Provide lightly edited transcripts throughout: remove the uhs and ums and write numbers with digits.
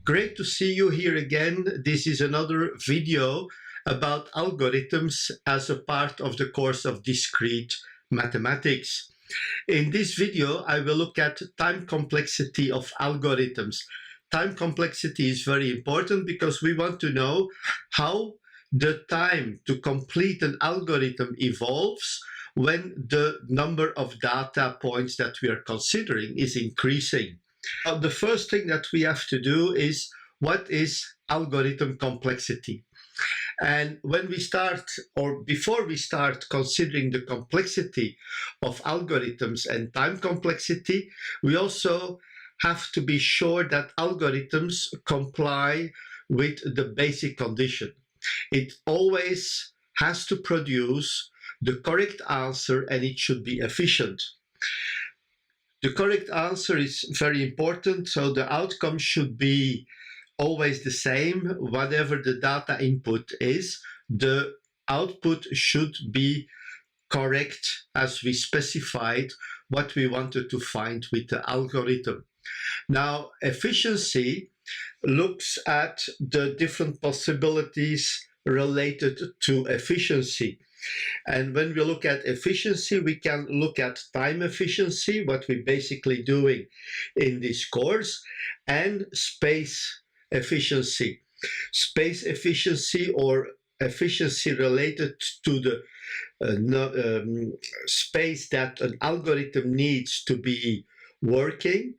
Great to see you here again. This is another video about algorithms as a part of the course of Discrete Mathematics. In this video, I will look at time complexity of algorithms. Time complexity is very important because we want to know how the time to complete an algorithm evolves when the number of data points that we are considering is increasing. The first thing that we have to do is, what is algorithm complexity? And when we start, or before we start considering the complexity of algorithms and time complexity, we also have to be sure that algorithms comply with the basic condition. It always has to produce the correct answer and it should be efficient. The correct answer is very important, so the outcome should be always the same. Whatever the data input is, the output should be correct as we specified what we wanted to find with the algorithm. Now, efficiency looks at the different possibilities related to efficiency. And when we look at efficiency, we can look at time efficiency, what we're basically doing in this course, and space efficiency. Space efficiency, or efficiency related to the space that an algorithm needs to be working,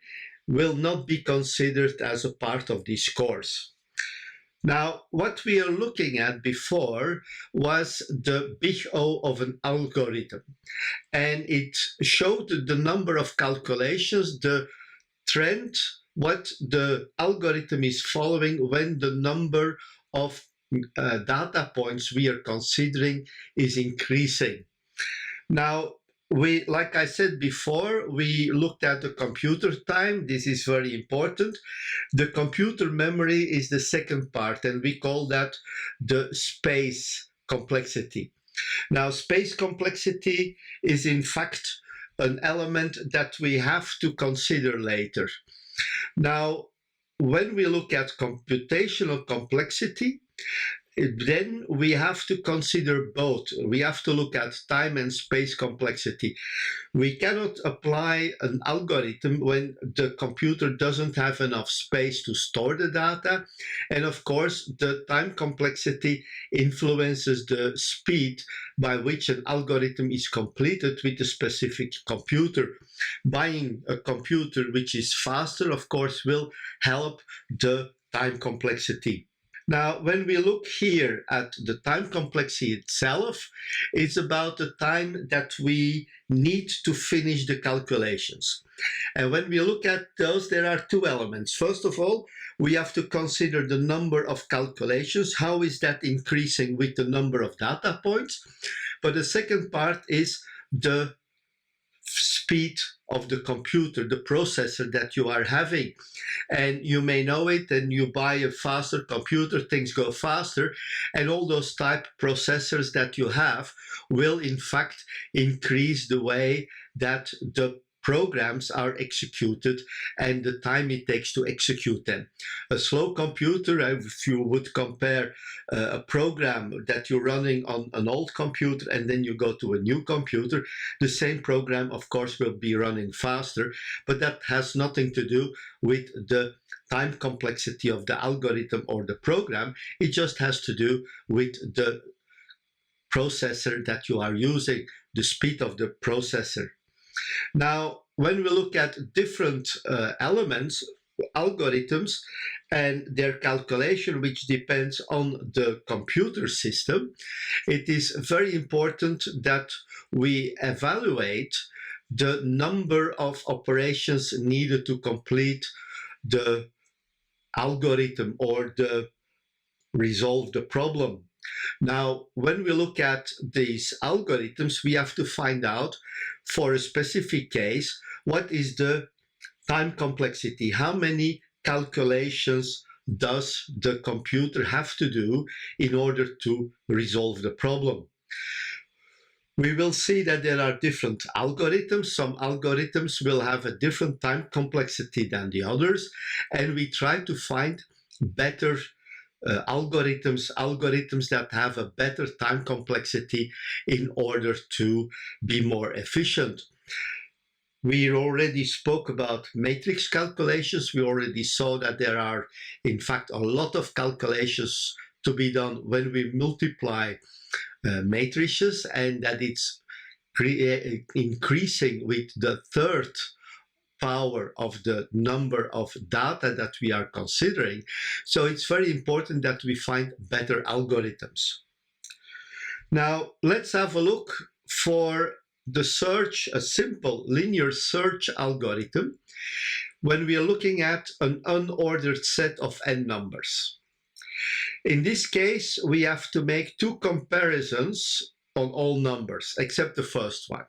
will not be considered as a part of this course. Now, what we are looking at before was the big O of an algorithm, and it showed the number of calculations, the trend, what the algorithm is following when the number of data points we are considering is increasing. Now, like I said before, we looked at the computer time. This is very important. The computer memory is the second part, and we call that the space complexity. Now, space complexity is in fact an element that we have to consider later. Now, when we look at computational complexity, then we have to consider both. We have to look at time and space complexity. We cannot apply an algorithm when the computer doesn't have enough space to store the data. And of course, the time complexity influences the speed by which an algorithm is completed with a specific computer. Buying a computer which is faster, of course, will help the time complexity. Now, when we look here at the time complexity itself, it's about the time that we need to finish the calculations. And when we look at those, there are two elements. First of all, we have to consider the number of calculations. How is that increasing with the number of data points? But the second part is the speed of the computer, the processor that you are having. And you may know it, and you buy a faster computer, things go faster, and all those type processors that you have will in fact increase the way that the programs are executed and the time it takes to execute them. A slow computer, if you would compare a program that you're running on an old computer and then you go to a new computer, the same program, of course, will be running faster, but that has nothing to do with the time complexity of the algorithm or the program. It just has to do with the processor that you are using, the speed of the processor. Now, when we look at different elements, algorithms, and their calculation, which depends on the computer system, it is very important that we evaluate the number of operations needed to complete the algorithm or resolve the problem. Now, when we look at these algorithms, we have to find out for a specific case, what is the time complexity? How many calculations does the computer have to do in order to resolve the problem? We will see that there are different algorithms. Some algorithms will have a different time complexity than the others, and we try to find better algorithms that have a better time complexity in order to be more efficient. We already spoke about matrix calculations. We already saw that there are, in fact, a lot of calculations to be done when we multiply matrices, and that it's increasing with the third power of the number of data that we are considering. So it's very important that we find better algorithms. Now, let's have a look for the search, a simple linear search algorithm, when we are looking at an unordered set of n numbers. In this case, we have to make two comparisons on all numbers, except the first one.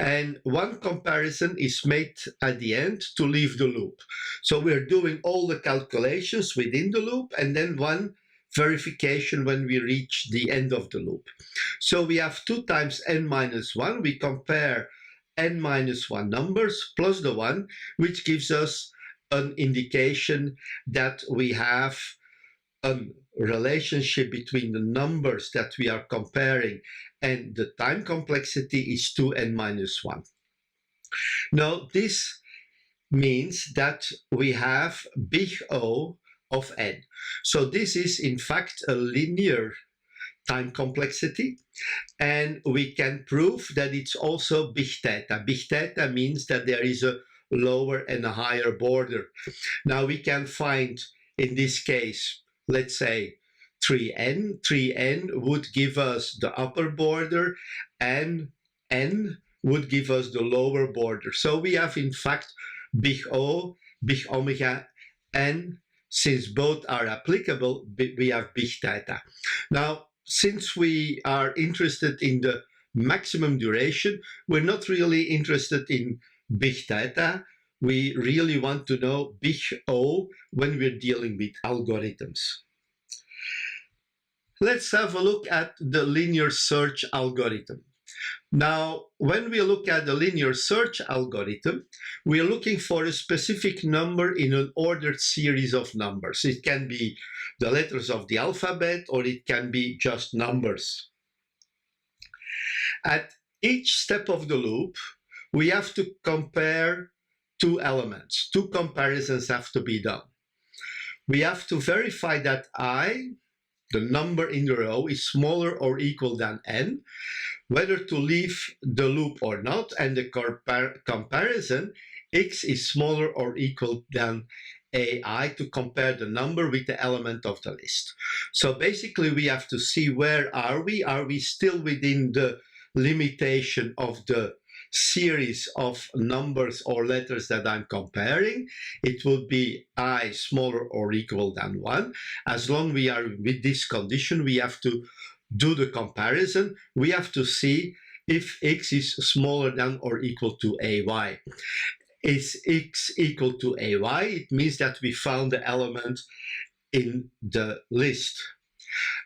And one comparison is made at the end to leave the loop. So we're doing all the calculations within the loop, and then one verification when we reach the end of the loop. So we have 2 times n minus 1. We compare n minus 1 numbers plus the 1, which gives us an indication that we have a relationship between the numbers that we are comparing and the time complexity is 2n minus 1. Now, this means that we have big O of n. So this is in fact a linear time complexity, and we can prove that it's also big theta. Big theta means that there is a lower and a higher border. Now we can find, in this case, let's say 3n. 3n would give us the upper border, and n would give us the lower border. So we have in fact big O, big omega, and since both are applicable, we have big theta. Now, since we are interested in the maximum duration, we're not really interested in big theta. We really want to know big O when we're dealing with algorithms. Let's have a look at the linear search algorithm. Now, when we look at the linear search algorithm, we are looking for a specific number in an ordered series of numbers. It can be the letters of the alphabet, or it can be just numbers. At each step of the loop, we have to compare two elements. Two comparisons have to be done. We have to verify that I, the number in the row, is smaller or equal than n, whether to leave the loop or not, and the comparison, x is smaller or equal than ai, to compare the number with the element of the list. So basically we have to see where are we? Are we still within the limitation of the series of numbers or letters that I'm comparing? It would be I smaller or equal than 1. As long as we are with this condition, we have to do the comparison. We have to see if x is smaller than or equal to ay. Is x equal to ay? It means that we found the element in the list.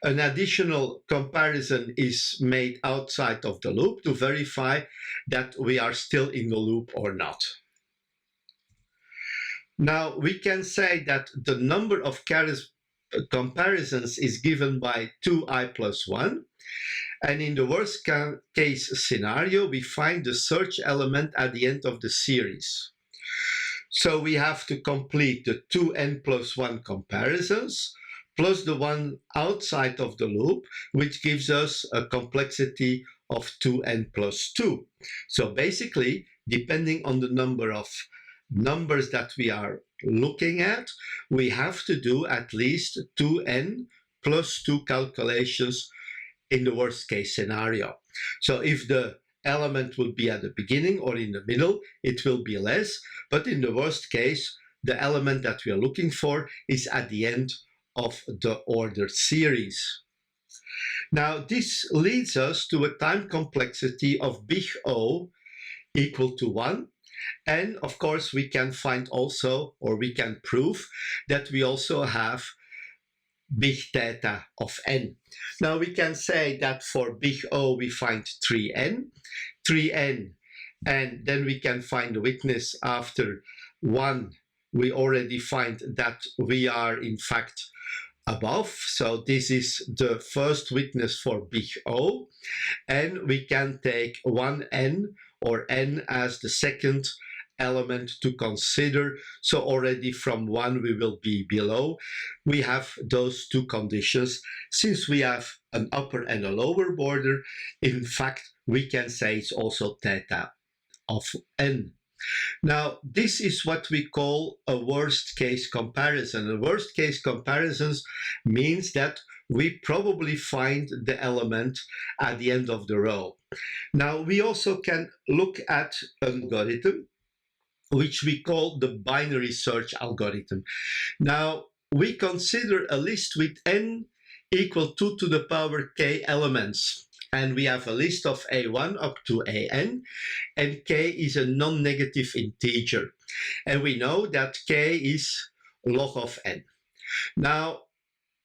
An additional comparison is made outside of the loop to verify that we are still in the loop or not. Now, we can say that the number of comparisons is given by 2i plus 1. And in the worst case scenario, we find the search element at the end of the series. So we have to complete the 2n plus 1 comparisons, plus the one outside of the loop, which gives us a complexity of 2n plus 2. So basically, depending on the number of numbers that we are looking at, we have to do at least 2n plus 2 calculations in the worst case scenario. So if the element will be at the beginning or in the middle, it will be less, but in the worst case, the element that we are looking for is at the end of the ordered series. Now, this leads us to a time complexity of big O equal to 1. And of course, we can find also, or we can prove that we also have big theta of n. Now we can say that for big O we find 3n, and then we can find the witness after 1 we already find that we are in fact above. So this is the first witness for big O. And we can take 1n or n as the second element to consider. So already from 1 we will be below. We have those two conditions. Since we have an upper and a lower border, in fact we can say it's also theta of n. Now, this is what we call a worst case comparison. A worst case comparisons means that we probably find the element at the end of the row. Now, we also can look at an algorithm which we call the binary search algorithm. Now, we consider a list with n equal 2 to the power k elements. And we have a list of a1 up to an, and k is a non-negative integer. And we know that k is log of n. Now,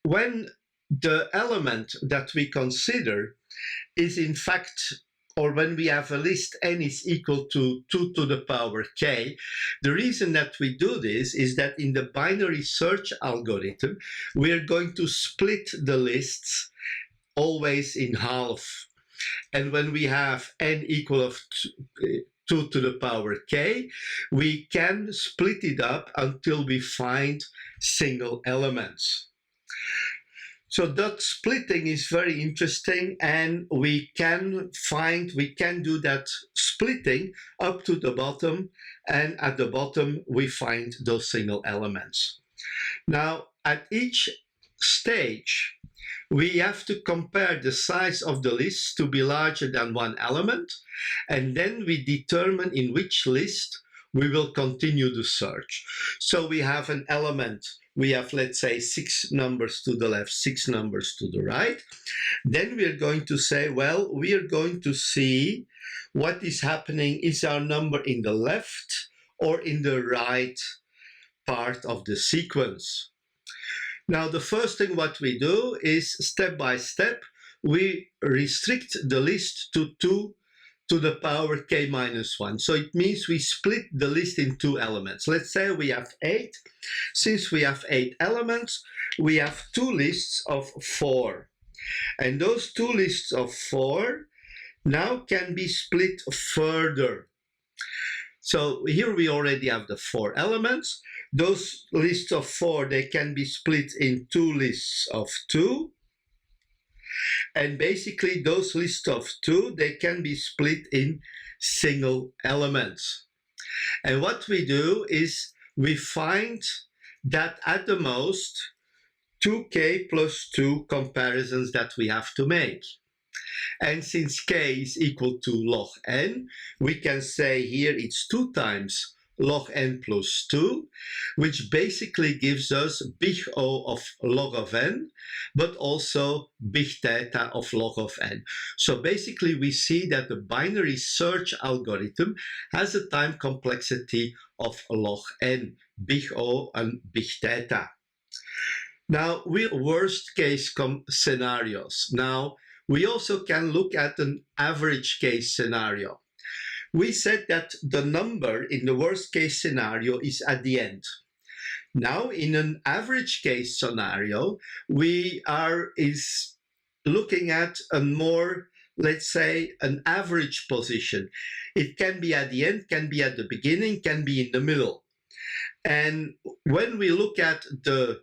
when the element that we consider is in fact, or when we have a list n is equal to 2 to the power k, the reason that we do this is that in the binary search algorithm, we are going to split the lists always in half. And when we have n equal of 2 to the power k, we can split it up until we find single elements. So that splitting is very interesting, and we can do that splitting up to the bottom, and at the bottom we find those single elements. Now, at each stage, we have to compare the size of the list to be larger than one element, and then we determine in which list we will continue the search. So we have an element, we have, let's say, 6 numbers to the left, 6 numbers to the right. Then we are going to say, well, we are going to see what is happening. Is our number in the left or in the right part of the sequence? Now, the first thing what we do is, step by step, we restrict the list to 2 to the power k minus 1. So it means we split the list in 2 elements. Let's say we have 8. Since we have 8 elements, we have 2 lists of 4. And those 2 lists of 4 now can be split further. So here we already have the 4 elements. Those lists of 4, they can be split in 2 lists of 2. And basically those lists of 2, they can be split in single elements. And what we do is we find that at the most 2k plus 2 comparisons that we have to make. And since k is equal to log n, we can say here it's 2 times log n plus 2, which basically gives us big O of log of n, but also big theta of log of n. So basically we see that the binary search algorithm has a time complexity of log n, big O and big theta. Now, worst case scenarios. Now, we also can look at an average case scenario. We said that the number in the worst case scenario is at the end. Now, in an average case scenario, we are looking at a more, let's say, an average position. It can be at the end, can be at the beginning, can be in the middle. And when we look at the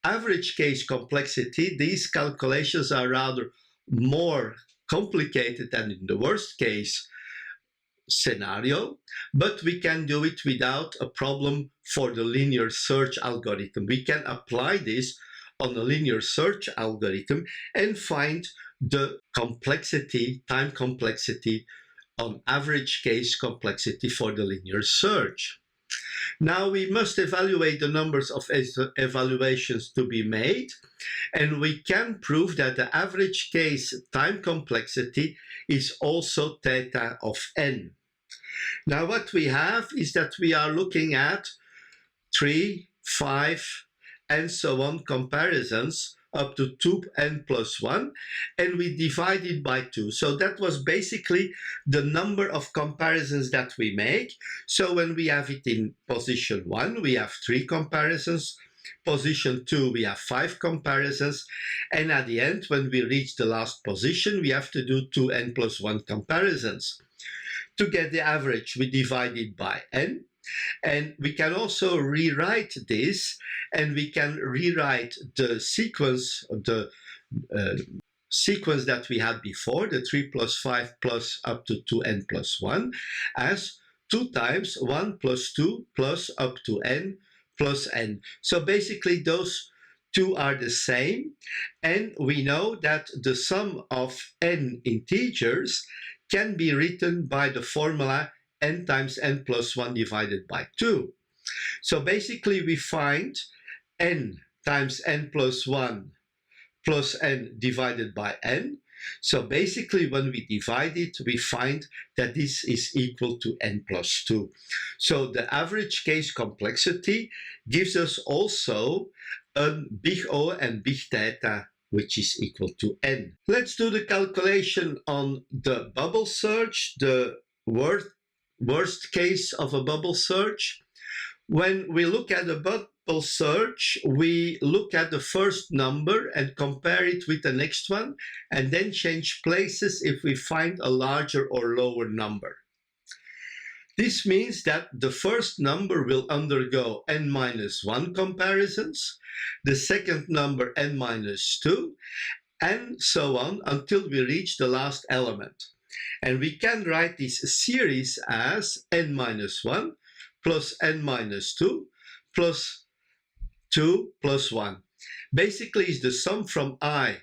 average case complexity, these calculations are rather more complicated than in the worst case scenario, but we can do it without a problem for the linear search algorithm. We can apply this on a linear search algorithm and find the complexity, time complexity on average case complexity for the linear search. Now we must evaluate the numbers of evaluations to be made, and we can prove that the average case time complexity is also theta of n. Now what we have is that we are looking at 3, 5, and so on comparisons up to 2n plus 1, and we divide it by 2. So that was basically the number of comparisons that we make. So when we have it in position 1, we have 3 comparisons. Position 2, we have 5 comparisons. And at the end, when we reach the last position, we have to do 2n plus 1 comparisons. To get the average, we divide it by n. And we can also rewrite this, and we can rewrite the sequence, sequence that we had before, the 3 plus 5 plus up to 2n plus 1, as 2 times 1 plus 2 plus up to n plus n. So basically those two are the same, and we know that the sum of n integers can be written by the formula n times n plus 1 divided by 2. So basically we find n times n plus 1 plus n divided by n. So basically when we divide it, we find that this is equal to n plus 2. So the average case complexity gives us also a big O and big theta, which is equal to n. Let's do the calculation on the bubble search, the worst case of a bubble search. When we look at a bubble search, we look at the first number and compare it with the next one, and then change places if we find a larger or lower number. This means that the first number will undergo n minus 1 comparisons, the second number n minus 2, and so on until we reach the last element. And we can write this series as n minus 1 plus n minus 2 plus 2 plus 1. Basically, it's the sum from I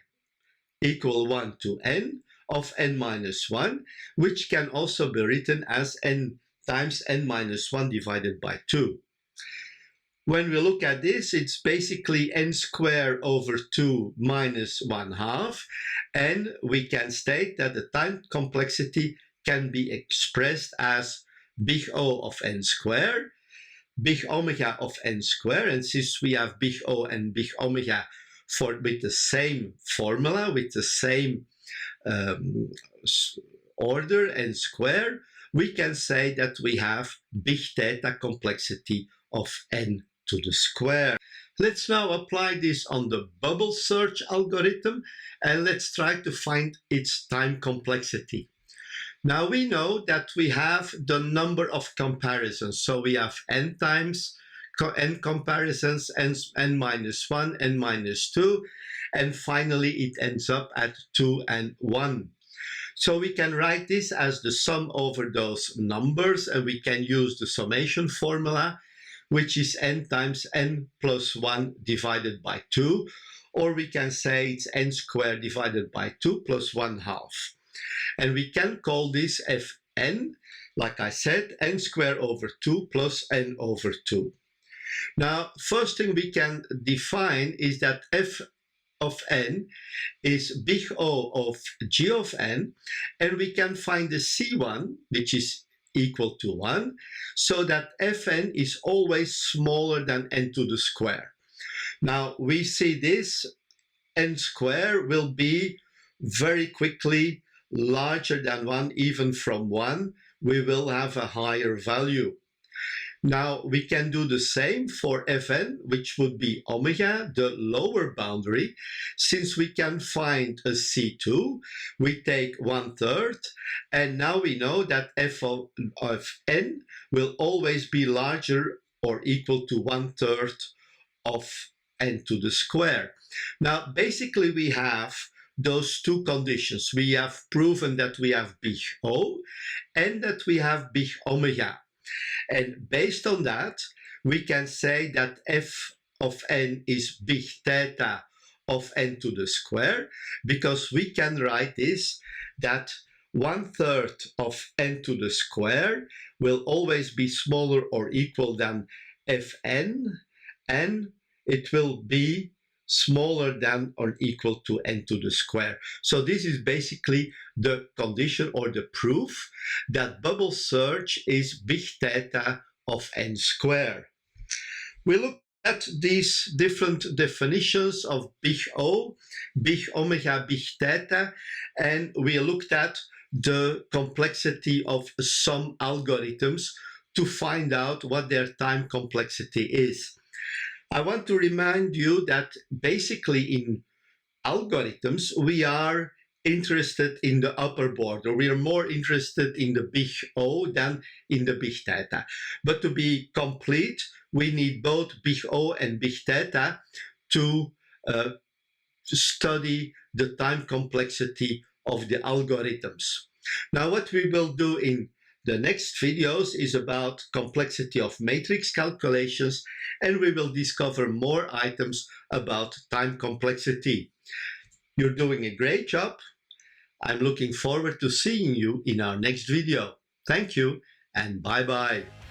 equal 1 to n of n minus 1, which can also be written as n times n minus 1 divided by 2. When we look at this, it's basically n squared over 2 minus 1/2, and we can state that the time complexity can be expressed as big O of n squared, big omega of n squared, and since we have big O and big omega with the same formula, with the same order n squared, we can say that we have big theta complexity of n to the square. Let's now apply this on the bubble search algorithm, and let's try to find its time complexity. Now we know that we have the number of comparisons, so we have n times n comparisons, n minus 1, n minus 2, and finally it ends up at 2 and 1. So we can write this as the sum over those numbers, and we can use the summation formula, which is n times n plus 1 divided by 2, or we can say it's n squared divided by 2 plus 1/2. And we can call this Fn, like I said, n squared over 2 plus n over 2. Now, first thing we can define is that f of n is big O of g of n, and we can find the c1, which is equal to 1, so that fn is always smaller than n to the square. Now, we see this n squared will be very quickly larger than 1, even from 1, we will have a higher value. Now, we can do the same for fn, which would be omega, the lower boundary. Since we can find a c2, we take 1/3, and now we know that f of n will always be larger or equal to 1/3 of n to the square. Now, basically, we have those two conditions. We have proven that we have big O and that we have big omega. And based on that, we can say that f of n is big theta of n to the square, because we can write this that 1/3 of n to the square will always be smaller or equal than fn, and it will be smaller than or equal to n to the square. So this is basically the condition or the proof that bubble search is big theta of n squared. We look At these different definitions of big O, big omega, big theta, and we looked at the complexity of some algorithms to find out what their time complexity is. I want to remind you that basically in algorithms, we are interested in the upper border. We are more interested in the big O than in the big theta. But to be complete, we need both big O and big theta to study the time complexity of the algorithms. Now, what we will do in the next videos is about complexity of matrix calculations, and we will discover more items about time complexity. You're doing a great job. I'm looking forward to seeing you in our next video. Thank you and bye-bye.